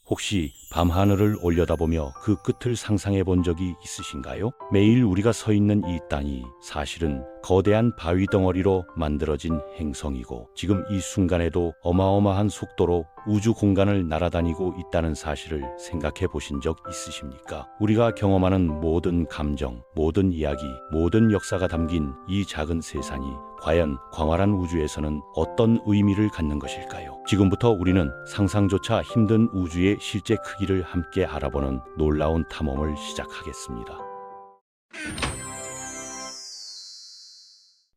혹시 밤하늘을 올려다보며 그 끝을 상상해 본 적이 있으신가요? 매일 우리가 서 있는 이 땅이 사실은 거대한 바위 덩어리로 만들어진 행성이고, 지금 이 순간에도 어마어마한 속도로 우주 공간을 날아다니고 있다는 사실을 생각해 보신 적 있으십니까? 우리가 경험하는 모든 감정, 모든 이야기, 모든 역사가 담긴 이 작은 세상이 과연 광활한 우주에서는 어떤 의미를 갖는 것일까요? 지금부터 우리는 상상조차 힘든 우주의 실제 크기를 함께 알아보는 놀라운 탐험을 시작하겠습니다.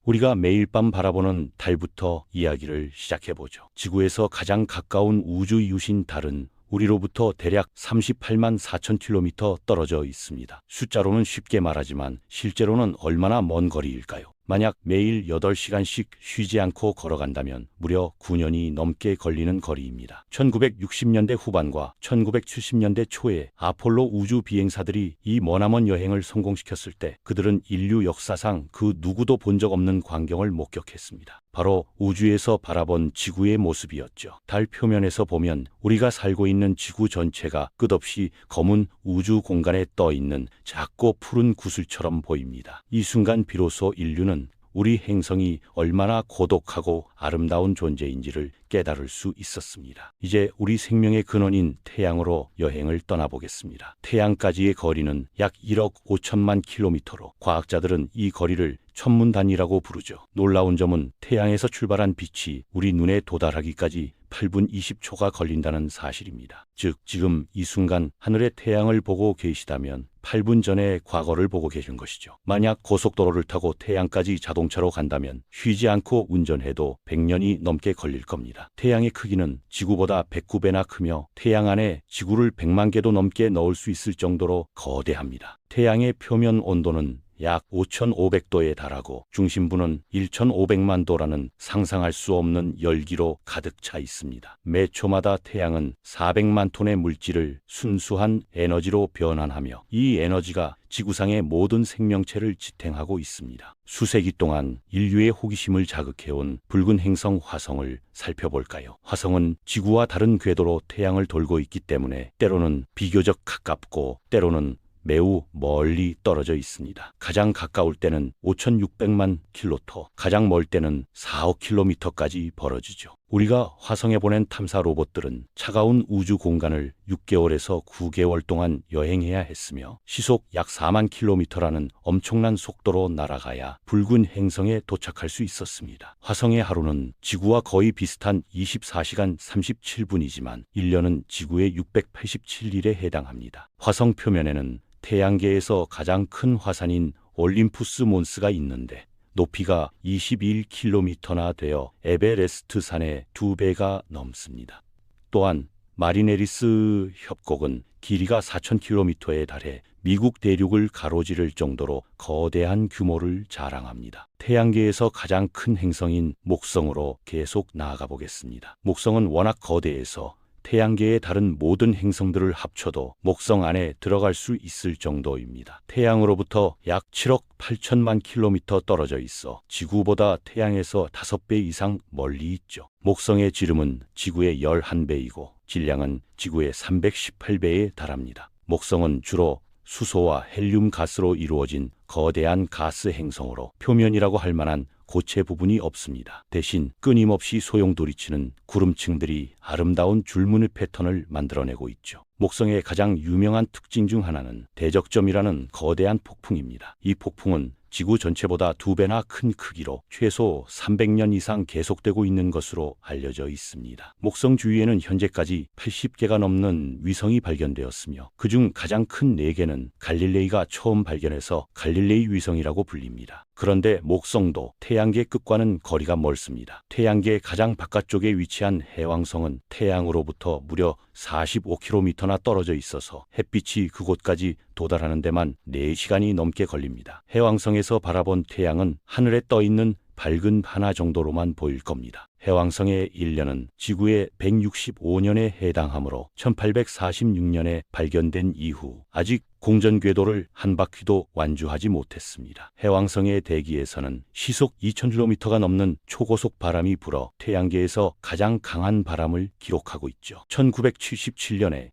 우리가 매일 밤 바라보는 달부터 이야기를 시작해보죠. 지구에서 가장 가까운 우주 이웃인 달은 우리로부터 대략 38만 4천 킬로미터 떨어져 있습니다. 숫자로는 쉽게 말하지만 실제로는 얼마나 먼 거리일까요? 만약 매일 8시간씩 쉬지 않고 걸어간다면 무려 9년이 넘게 걸리는 거리입니다. 1960년대 후반과 1970년대 초에 아폴로 우주 비행사들이 이 머나먼 여행을 성공시켰을 때 그들은 인류 역사상 그 누구도 본 적 없는 광경을 목격했습니다. 바로 우주에서 바라본 지구의 모습이었죠. 달 표면에서 보면 우리가 살고 있는 지구 전체가 끝없이 검은 우주 공간에 떠 있는 작고 푸른 구슬처럼 보입니다. 이 순간 비로소 인류는 우리 행성이 얼마나 고독하고 아름다운 존재인지를 깨달을 수 있었습니다. 이제 우리 생명의 근원인 태양으로 여행을 떠나보겠습니다. 태양까지의 거리는 약 1억 5천만 킬로미터로 과학자들은 이 거리를 천문단위라고 부르죠. 놀라운 점은 태양에서 출발한 빛이 우리 눈에 도달하기까지 8분 20초가 걸린다는 사실입니다. 즉, 지금 이 순간 하늘의 태양을 보고 계시다면 8분 전에 과거를 보고 계신 것이죠. 만약 고속도로를 타고 태양까지 자동차로 간다면 쉬지 않고 운전해도 100년이 넘게 걸릴 겁니다. 태양의 크기는 지구보다 109배나 크며 태양 안에 지구를 100만 개도 넘게 넣을 수 있을 정도로 거대합니다. 태양의 표면 온도는 약 5,500도에 달하고 중심부는 1,500만 도라는 상상할 수 없는 열기로 가득 차 있습니다. 매 초마다 태양은 400만 톤의 물질을 순수한 에너지로 변환하며 이 에너지가 지구상의 모든 생명체를 지탱하고 있습니다. 수세기 동안 인류의 호기심을 자극해온 붉은 행성 화성을 살펴볼까요? 화성은 지구와 다른 궤도로 태양을 돌고 있기 때문에 때로는 비교적 가깝고 때로는 매우 멀리 떨어져 있습니다. 가장 가까울 때는 5,600만 킬로토, 가장 멀 때는 4억 킬로미터까지 벌어지죠. 우리가 화성에 보낸 탐사 로봇들은 차가운 우주 공간을 6개월에서 9개월 동안 여행해야 했으며 시속 약 4만 킬로미터라는 엄청난 속도로 날아가야 붉은 행성에 도착할 수 있었습니다. 화성의 하루는 지구와 거의 비슷한 24시간 37분이지만 1년은 지구의 687일에 해당합니다. 화성 표면에는 태양계에서 가장 큰 화산인 올림푸스 몬스가 있는데 높이가 21km나 되어 에베레스트 산의 2배가 넘습니다. 또한 마리네리스 협곡은 길이가 4,000km에 달해 미국 대륙을 가로지를 정도로 거대한 규모를 자랑합니다. 태양계에서 가장 큰 행성인 목성으로 계속 나아가 보겠습니다. 목성은 워낙 거대해서 태양계의 다른 모든 행성들을 합쳐도 목성 안에 들어갈 수 있을 정도입니다. 태양으로부터 약 7억 8천만 킬로미터 떨어져 있어 지구보다 태양에서 5배 이상 멀리 있죠. 목성의 지름은 지구의 11배이고 질량은 지구의 318배에 달합니다. 목성은 주로 수소와 헬륨 가스로 이루어진 거대한 가스 행성으로 표면이라고 할 만한 고체 부분이 없습니다. 대신 끊임없이 소용돌이치는 구름층들이 아름다운 줄무늬 패턴을 만들어내고 있죠. 목성의 가장 유명한 특징 중 하나는 대적점이라는 거대한 폭풍입니다. 이 폭풍은 지구 전체보다 2배나 큰 크기로 최소 300년 이상 계속되고 있는 것으로 알려져 있습니다. 목성 주위에는 현재까지 80개가 넘는 위성이 발견되었으며 그중 가장 큰 4개는 갈릴레이가 처음 발견해서 갈릴레이 위성이라고 불립니다. 그런데 목성도 태양계 끝과는 거리가 멀습니다. 태양계 가장 바깥쪽에 위치한 해왕성은 태양으로부터 무려 45km나 떨어져 있어서 햇빛이 그곳까지 도달하는 데만 4시간이 넘게 걸립니다. 해왕성에서 바라본 태양은 하늘에 떠 있는 밝은 하나 정도로만 보일 겁니다. 해왕성의 일년은 지구의 165년에 해당하므로 1846년에 발견된 이후 아직 공전 궤도를 한 바퀴도 완주하지 못했습니다. 해왕성의 대기에서는 시속 2000km가 넘는 초고속 바람이 불어 태양계에서 가장 강한 바람을 기록하고 있죠. 1977년에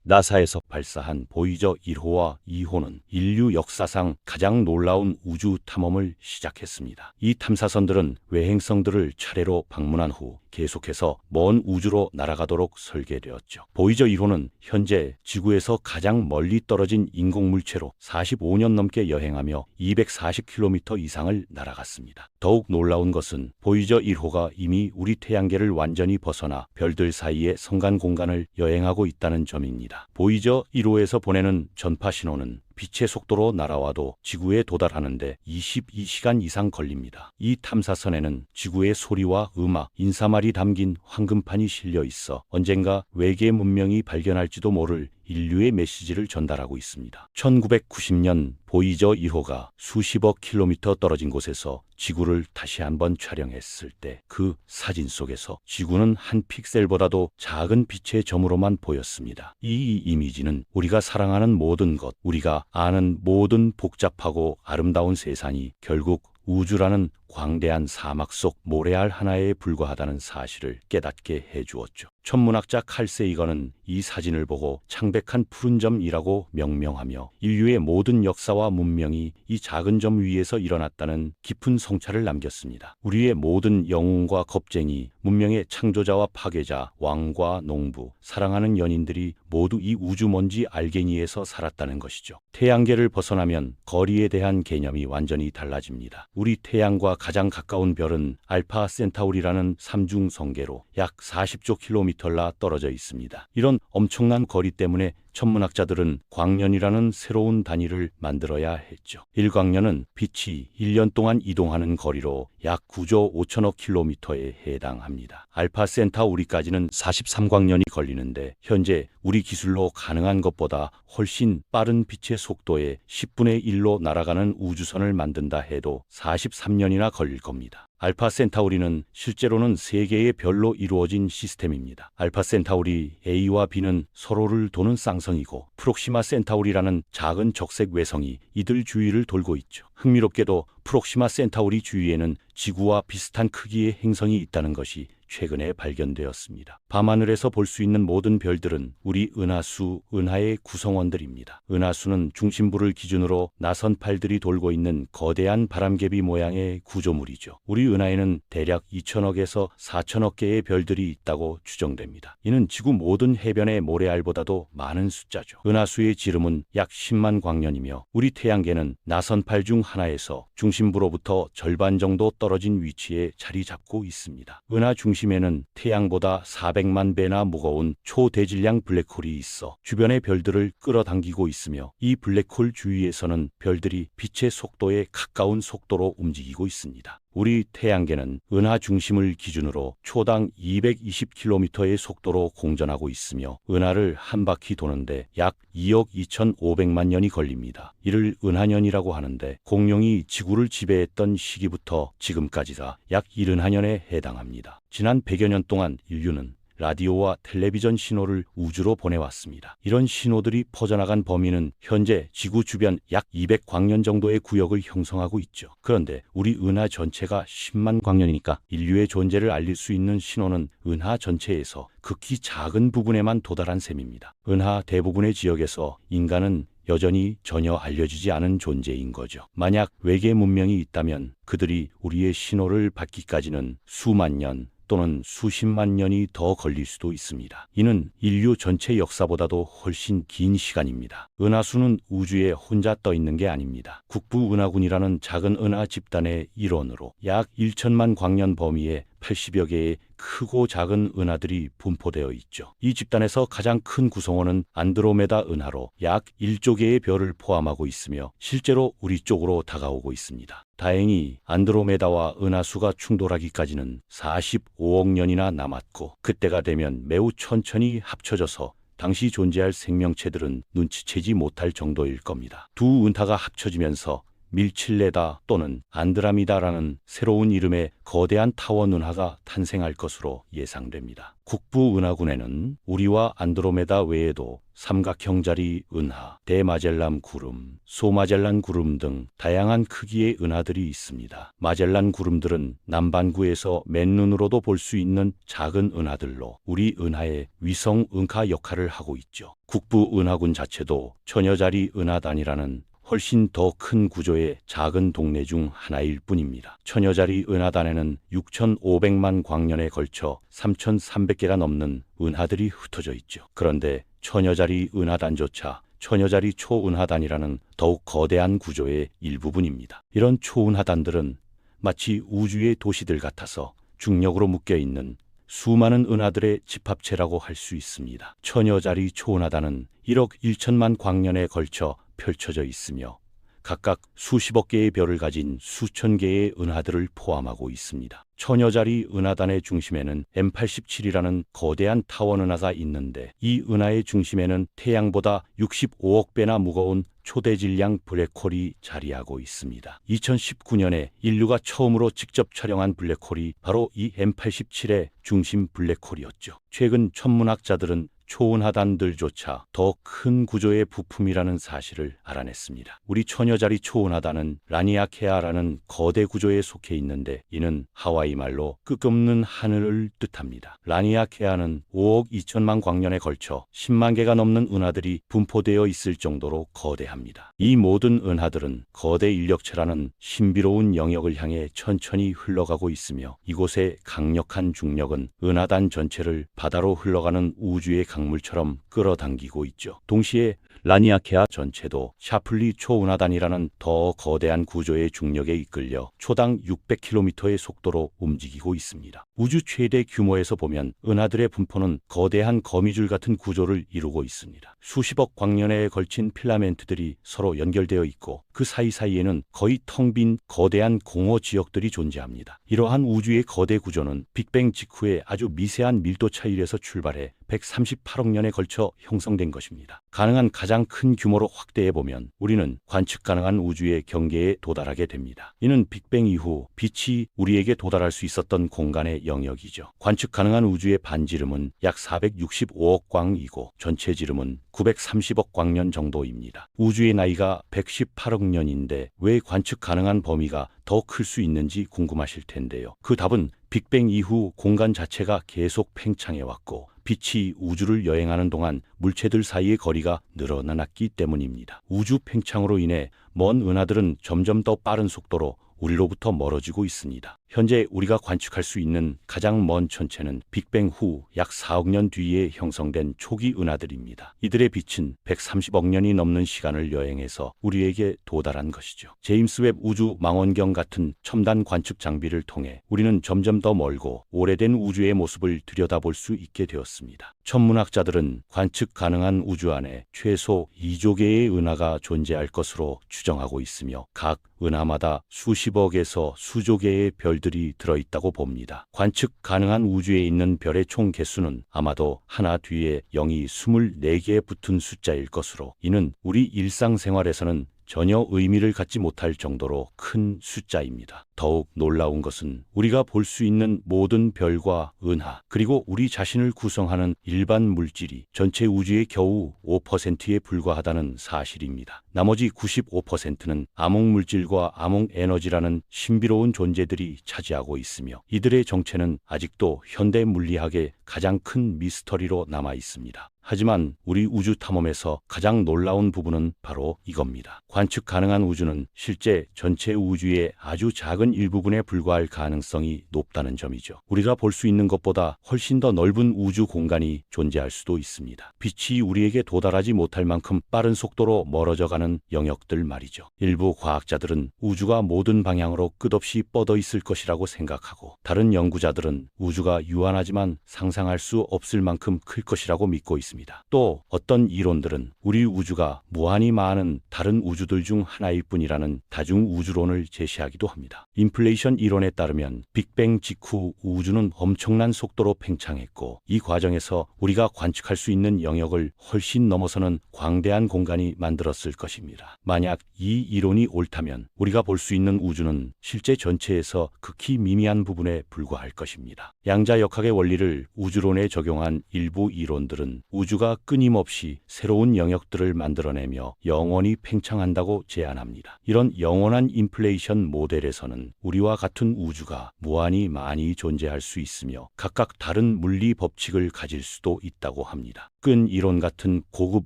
나사에서 발사한 보이저 1호와 2호는 인류 역사상 가장 놀라운 우주 탐험을 시작했습니다. 이 탐사선들은 외행성들을 차례로 방문한 후 계속해서 먼 우주로 날아가도록 설계되었죠. 보이저 1호는 현재 지구에서 가장 멀리 떨어진 인공물체로 45년 넘게 여행하며 240km 이상을 날아갔습니다. 더욱 놀라운 것은 보이저 1호가 이미 우리 태양계를 완전히 벗어나 별들 사이의 성간 공간을 여행하고 있다는 점입니다. 보이저 1호에서 보내는 전파 신호는 빛의 속도로 날아와도 지구에 도달하는데 22시간 이상 걸립니다. 이 탐사선에는 지구의 소리와 음악, 인사말이 담긴 황금판이 실려 있어 언젠가 외계 문명이 발견할지도 모를 인류의 메시지를 전달하고 있습니다. 1990년 보이저 1호가 수십억 킬로미터 떨어진 곳에서 지구를 다시 한번 촬영했을 때 그 사진 속에서 지구는 한 픽셀보다도 작은 빛의 점으로만 보였습니다. 이 이미지는 우리가 사랑하는 모든 것, 우리가 아는 모든 복잡하고 아름다운 세상이 결국 우주라는 광대한 사막 속 모래알 하나에 불과하다는 사실을 깨닫게 해주었죠. 천문학자 칼 세이건은 이 사진을 보고 창백한 푸른 점이라고 명명하며 인류의 모든 역사와 문명이 이 작은 점 위에서 일어났다는 깊은 성찰을 남겼습니다. 우리의 모든 영웅과 겁쟁이, 문명의 창조자와 파괴자, 왕과 농부, 사랑하는 연인들이 모두 이 우주먼지 알갱이에서 살았다는 것이죠. 태양계를 벗어나면 거리에 대한 개념이 완전히 달라집니다. 우리 태양과 가장 가까운 별은 알파 센타우리라는 삼중 성계로 약 40조 킬로미터나 떨어져 있습니다. 이런 엄청난 거리 때문에 천문학자들은 광년이라는 새로운 단위를 만들어야 했죠. 1광년은 빛이 1년 동안 이동하는 거리로 약 9조 5천억 킬로미터에 해당합니다. 알파 센타우리까지는 43광년이 걸리는데 현재 우리 기술로 가능한 것보다 훨씬 빠른 빛의 속도에 10분의 1로 날아가는 우주선을 만든다 해도 43년이나 걸릴 겁니다. 알파 센타우리는 실제로는 3개의 별로 이루어진 시스템입니다. 알파 센타우리 A와 B는 서로를 도는 쌍성이고 프록시마 센타우리라는 작은 적색 외성이 이들 주위를 돌고 있죠. 흥미롭게도 프록시마 센타우리 주위에는 지구와 비슷한 크기의 행성이 있다는 것이 최근에 발견되었습니다. 밤하늘에서 볼 수 있는 모든 별들은 우리 은하수, 은하의 구성원들입니다. 은하수는 중심부를 기준으로 나선팔들이 돌고 있는 거대한 바람개비 모양의 구조물이죠. 우리 은하에는 대략 2천억에서 4천억 개의 별들이 있다고 추정됩니다. 이는 지구 모든 해변의 모래알보다도 많은 숫자죠. 은하수의 지름은 약 10만 광년이며 우리 태양계는 나선팔 중 하나에서 중심부로부터 절반 정도 떨어진 위치에 자리 잡고 있습니다. 은하 중심에는 태양보다 400만 배나 무거운 초대질량 블랙홀이 있어 주변의 별들을 끌어당기고 있으며 이 블랙홀 주위에서는 별들이 빛의 속도에 가까운 속도로 움직이고 있습니다. 우리 태양계는 은하 중심을 기준으로 초당 220km의 속도로 공전하고 있으며 은하를 한 바퀴 도는데 약 2억 2,500만 년이 걸립니다. 이를 은하년이라고 하는데 공룡이 지구를 지배했던 시기부터 지금까지가 약 70한년에 해당합니다. 지난 100여 년 동안 인류는 라디오와 텔레비전 신호를 우주로 보내왔습니다. 이런 신호들이 퍼져나간 범위는 현재 지구 주변 약 200광년 정도의 구역을 형성하고 있죠. 그런데 우리 은하 전체가 10만 광년이니까 인류의 존재를 알릴 수 있는 신호는 은하 전체에서 극히 작은 부분에만 도달한 셈입니다. 은하 대부분의 지역에서 인간은 여전히 전혀 알려지지 않은 존재인 거죠. 만약 외계 문명이 있다면 그들이 우리의 신호를 받기까지는 수만 년 또는 수십만 년이 더 걸릴 수도 있습니다. 이는 인류 전체 역사보다도 훨씬 긴 시간입니다. 은하수는 우주에 혼자 떠 있는 게 아닙니다. 국부은하군이라는 작은 은하 집단의 일원으로 약 1천만 광년 범위에 80여 개의 크고 작은 은하들이 분포되어 있죠. 이 집단에서 가장 큰 구성원은 안드로메다 은하로 약 1조 개의 별을 포함하고 있으며 실제로 우리 쪽으로 다가오고 있습니다. 다행히 안드로메다와 은하수가 충돌하기까지는 45억 년이나 남았고 그때가 되면 매우 천천히 합쳐져서 당시 존재할 생명체들은 눈치채지 못할 정도일 겁니다. 두 은하가 합쳐지면서 밀칠레다 또는 안드라미다라는 새로운 이름의 거대한 타원 은하가 탄생할 것으로 예상됩니다. 국부 은하군에는 우리와 안드로메다 외에도 삼각형자리 은하, 대마젤란 구름, 소마젤란 구름 등 다양한 크기의 은하들이 있습니다. 마젤란 구름들은 남반구에서 맨눈으로도 볼 수 있는 작은 은하들로 우리 은하의 위성 은하 역할을 하고 있죠. 국부 은하군 자체도 천여자리 은하단이라는 훨씬 더 큰 구조의 작은 동네 중 하나일 뿐입니다. 천여자리 은하단에는 6,500만 광년에 걸쳐 3,300개가 넘는 은하들이 흩어져 있죠. 그런데 천여자리 은하단조차 천여자리 초은하단이라는 더욱 거대한 구조의 일부분입니다. 이런 초은하단들은 마치 우주의 도시들 같아서 중력으로 묶여있는 수많은 은하들의 집합체라고 할 수 있습니다. 천여자리 초은하단은 1억 1천만 광년에 걸쳐 펼쳐져 있으며 각각 수십억 개의 별을 가진 수천 개의 은하들을 포함하고 있습니다. 천여자리 은하단의 중심에는 M87이라는 거대한 타원 은하가 있는데 이 은하의 중심에는 태양보다 65억 배나 무거운 초대질량 블랙홀이 자리하고 있습니다. 2019년에 인류가 처음으로 직접 촬영한 블랙홀이 바로 이 M87의 중심 블랙홀이었죠. 최근 천문학자들은 초은하단들조차 더 큰 구조의 부품이라는 사실을 알아냈습니다. 우리 천여자리 초은하단은 라니아케아라는 거대 구조에 속해 있는데 이는 하와이 말로 끝없는 하늘을 뜻합니다. 라니아케아는 5억 2천만 광년에 걸쳐 10만 개가 넘는 은하들이 분포되어 있을 정도로 거대합니다. 이 모든 은하들은 거대 인력체라는 신비로운 영역을 향해 천천히 흘러가고 있으며 이곳의 강력한 중력은 은하단 전체를 바다로 흘러가는 우주의 강물처럼 끌어당기고 있죠. 동시에 라니아케아 전체도 샤플리 초은하단이라는 더 거대한 구조의 중력에 이끌려 초당 600km의 속도로 움직이고 있습니다. 우주 최대 규모에서 보면 은하들의 분포는 거대한 거미줄 같은 구조를 이루고 있습니다. 수십억 광년에 걸친 필라멘트들이 서로 연결되어 있고 그 사이사이에는 거의 텅 빈 거대한 공허 지역들이 존재합니다. 이러한 우주의 거대 구조는 빅뱅 직후에 아주 미세한 밀도 차이에서 출발해 138억 년에 걸쳐 형성된 것입니다. 가능한 가장 큰 규모로 확대해보면 우리는 관측 가능한 우주의 경계에 도달하게 됩니다. 이는 빅뱅 이후 빛이 우리에게 도달할 수 있었던 공간의 영역이죠. 관측 가능한 우주의 반지름은 약 465억 광이고 전체 지름은 930억 광년 정도입니다. 우주의 나이가 118억 년인데 왜 관측 가능한 범위가 더 클 수 있는지 궁금하실 텐데요. 그 답은 빅뱅 이후 공간 자체가 계속 팽창해왔고 빛이 우주를 여행하는 동안 물체들 사이의 거리가 늘어났기 때문입니다. 우주 팽창으로 인해 먼 은하들은 점점 더 빠른 속도로 우리로부터 멀어지고 있습니다. 현재 우리가 관측할 수 있는 가장 먼 천체는 빅뱅 후 약 4억 년 뒤에 형성된 초기 은하들입니다. 이들의 빛은 130억 년이 넘는 시간을 여행해서 우리에게 도달한 것이죠. 제임스 웹 우주 망원경 같은 첨단 관측 장비를 통해 우리는 점점 더 멀고 오래된 우주의 모습을 들여다볼 수 있게 되었습니다. 천문학자들은 관측 가능한 우주 안에 최소 2조 개의 은하가 존재할 것으로 추정하고 있으며 각 은하마다 수십억에서 수조 개의 별들이 들어있다고 봅니다. 관측 가능한 우주에 있는 별의 총 개수는 아마도 하나 뒤에 0이 24개에 붙은 숫자일 것으로 이는 우리 일상생활에서는 전혀 의미를 갖지 못할 정도로 큰 숫자입니다. 더욱 놀라운 것은 우리가 볼 수 있는 모든 별과 은하 그리고 우리 자신을 구성하는 일반 물질이 전체 우주의 겨우 5%에 불과하다는 사실입니다. 나머지 95%는 암흑물질과 암흑에너지라는 신비로운 존재들이 차지하고 있으며 이들의 정체는 아직도 현대 물리학의 가장 큰 미스터리로 남아 있습니다. 하지만 우리 우주 탐험에서 가장 놀라운 부분은 바로 이겁니다. 관측 가능한 우주는 실제 전체 우주의 아주 작은 일부분에 불과할 가능성이 높다는 점이죠. 우리가 볼 수 있는 것보다 훨씬 더 넓은 우주 공간이 존재할 수도 있습니다. 빛이 우리에게 도달하지 못할 만큼 빠른 속도로 멀어져가는 영역들 말이죠. 일부 과학자들은 우주가 모든 방향으로 끝없이 뻗어 있을 것이라고 생각하고 다른 연구자들은 우주가 유한하지만 상상할 수 없을 만큼 클 것이라고 믿고 있습니다. 있습니다. 또 어떤 이론들은 우리 우주가 무한히 많은 다른 우주들 중 하나일 뿐이라는 다중 우주론을 제시하기도 합니다. 인플레이션 이론에 따르면 빅뱅 직후 우주는 엄청난 속도로 팽창했고, 이 과정에서 우리가 관측할 수 있는 영역을 훨씬 넘어서는 광대한 공간이 만들었을 것입니다. 만약 이 이론이 옳다면 우리가 볼 수 있는 우주는 실제 전체에서 극히 미미한 부분에 불과할 것입니다. 양자역학의 원리를 우주론에 적용한 일부 이론들은 우주가 끊임없이 새로운 영역들을 만들어내며 영원히 팽창한다고 제안합니다. 이런 영원한 인플레이션 모델에서는 우리와 같은 우주가 무한히 많이 존재할 수 있으며 각각 다른 물리 법칙을 가질 수도 있다고 합니다. 끈 이론 같은 고급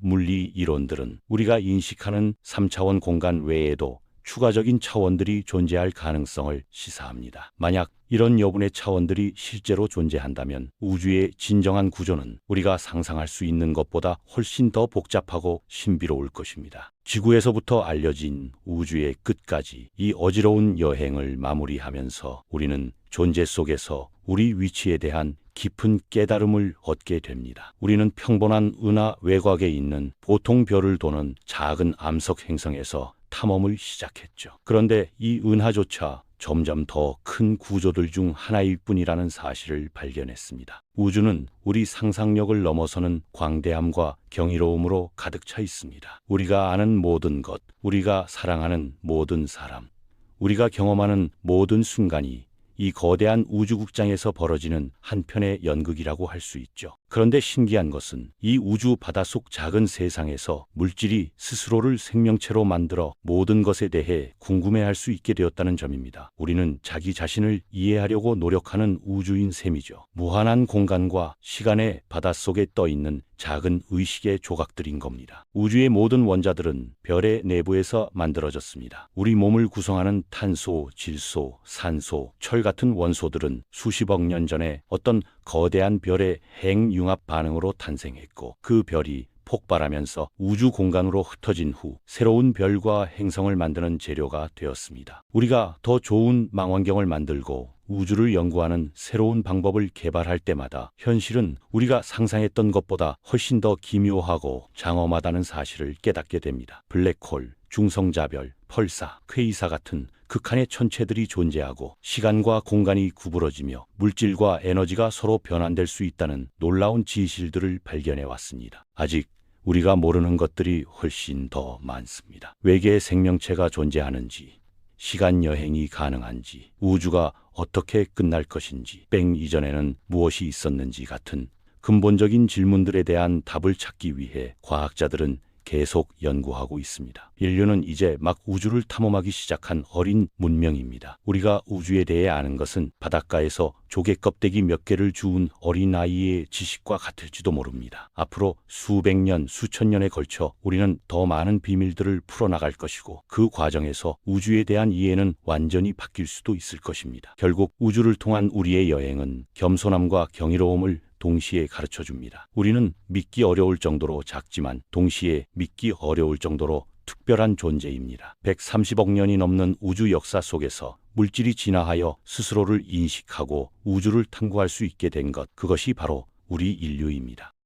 물리 이론들은 우리가 인식하는 3차원 공간 외에도 추가적인 차원들이 존재할 가능성을 시사합니다. 만약 이런 여분의 차원들이 실제로 존재한다면 우주의 진정한 구조는 우리가 상상할 수 있는 것보다 훨씬 더 복잡하고 신비로울 것입니다. 지구에서부터 알려진 우주의 끝까지 이 어지러운 여행을 마무리하면서 우리는 존재 속에서 우리 위치에 대한 깊은 깨달음을 얻게 됩니다. 우리는 평범한 은하 외곽에 있는 보통 별을 도는 작은 암석 행성에서 탐험을 시작했죠. 그런데 이 은하조차 점점 더 큰 구조들 중 하나일 뿐이라는 사실을 발견했습니다. 우주는 우리 상상력을 넘어서는 광대함과 경이로움으로 가득 차 있습니다. 우리가 아는 모든 것, 우리가 사랑하는 모든 사람, 우리가 경험하는 모든 순간이 이 거대한 우주극장에서 벌어지는 한편의 연극이라고 할 수 있죠. 그런데 신기한 것은 이 우주 바닷속 작은 세상에서 물질이 스스로를 생명체로 만들어 모든 것에 대해 궁금해할 수 있게 되었다는 점입니다. 우리는 자기 자신을 이해하려고 노력하는 우주인 셈이죠. 무한한 공간과 시간의 바닷속에 떠있는 작은 의식의 조각들인 겁니다. 우주의 모든 원자들은 별의 내부에서 만들어졌습니다. 우리 몸을 구성하는 탄소, 질소, 산소, 철 같은 원소들은 수십억 년 전에 어떤 거대한 별의 핵융합 반응으로 탄생했고, 그 별이 폭발하면서 우주 공간으로 흩어진 후 새로운 별과 행성을 만드는 재료가 되었습니다. 우리가 더 좋은 망원경을 만들고 우주를 연구하는 새로운 방법을 개발할 때마다 현실은 우리가 상상했던 것보다 훨씬 더 기묘하고 장엄하다는 사실을 깨닫게 됩니다. 블랙홀, 중성자별, 펄사, 퀘이사 같은 극한의 천체들이 존재하고 시간과 공간이 구부러지며 물질과 에너지가 서로 변환될 수 있다는 놀라운 진실들을 발견해 왔습니다. 아직 우리가 모르는 것들이 훨씬 더 많습니다. 외계의 생명체가 존재하는지, 시간 여행이 가능한지, 우주가 어떻게 끝날 것인지, 뱅 이전에는 무엇이 있었는지 같은 근본적인 질문들에 대한 답을 찾기 위해 과학자들은 계속 연구하고 있습니다. 인류는 이제 막 우주를 탐험하기 시작한 어린 문명입니다. 우리가 우주에 대해 아는 것은 바닷가에서 조개 껍데기 몇 개를 주운 어린아이의 지식과 같을지도 모릅니다. 앞으로 수백 년, 수천 년에 걸쳐 우리는 더 많은 비밀들을 풀어나갈 것이고, 그 과정에서 우주에 대한 이해는 완전히 바뀔 수도 있을 것입니다. 결국 우주를 통한 우리의 여행은 겸손함과 경이로움을 동시에 가르쳐줍니다. 우리는 믿기 어려울 정도로 작지만 동시에 믿기 어려울 정도로 특별한 존재입니다. 130억 년이 넘는 우주 역사 속에서 물질이 진화하여 스스로를 인식하고 우주를 탐구할 수 있게 된 것, 그것이 바로 우리 인류입니다.